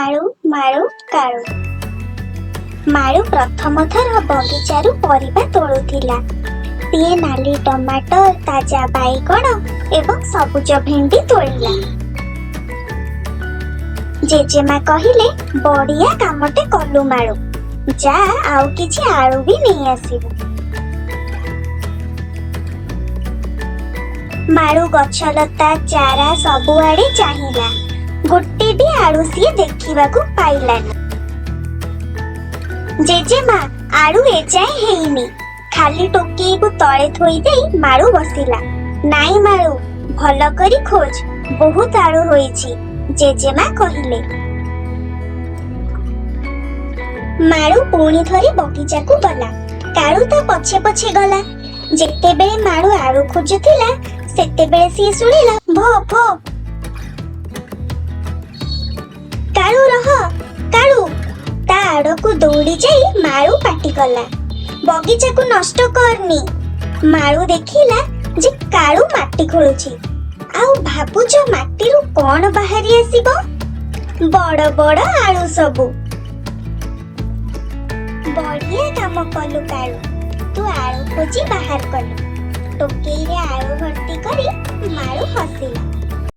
ମାଳୁ ମାଳୁ କାଳୁ। ମାଳୁ ପ୍ରଥମ ଥର ବଗିଚାରୁ ପରିବା ତୋଳୁଥିଲା। ସିଏ ନାଲି ଟମାଟର, ତାଜା ବାଇଗଣ ଏବଂ ସବୁଜ ଭେଣ୍ଡି ତୋଳିଲା। ଜେଜେମା କହିଲେ, ବଢିଆ କାମଟେ କଲୁ ମାଳୁ, ଯା ଆଉ କିଛି ଆଳୁ ବି ନେଇ ଆସିବୁ। ମାଳୁ ଗଛଲତା ଚାରା ସବୁଆଡେ ଚାହିଁଲା, ଗୋଟେ ବି ଆଳୁ ସିଏ ଦେଖିବାକୁ ପାଇଲାନି। ଜେଜେମା, ଆଳୁ ଏଯାଏଁ ହେଇନି। ଖାଲି ଟୋକେଇକୁ ତଳେ ଥୋଇ ଦେଇ ମାଳୁ ବସିଲା। ନାଇଁ ମାଳୁ, ଭଲ କରି ଖୋଜ, ବହୁତ ଆଳୁ ହୋଇଛି, ଜେଜେମା କହିଲେ। ମାଳୁ ପୁଣି ଥରେ ବଗିଚାକୁ ଗଲା। କାଳୁ ତା ପଛେ ପଛେ ଗଲା। ଯେତେବେଳେ ମାଳୁ ଆଳୁ ଖୋଜୁଥିଲା, ସେତେବେଳେ ସିଏ ଶୁଣିଲା ଭୋ ଭୋ। କାଳୁ ରହ, କାଳୁ। ତା ଆଡକୁ ଦୌଡ଼ି ଯାଇ ମାଳୁ ପାଟି କଲା, ବଗିଚାକୁ ନଷ୍ଟ କରନି। ମାଳୁ ଦେଖିଲା ଯେ କାଳୁ ମାଟି ଖୋଳୁଛି। ଆଉ ଭାବୁଛ ମାଟିରୁ କଣ ବାହାରି ଆସିବ? ବଡ ବଡ ଆଳୁ ସବୁ। ବଢିଆ କାମ କଲୁ କାଳୁ, ତୁ ଆଳୁ ଖୋଜି ବାହାର କଲୁ। ଟୋକେଇରେ ଆଳୁ ଭର୍ତ୍ତି କରି ମାଳୁ ହସିଲା।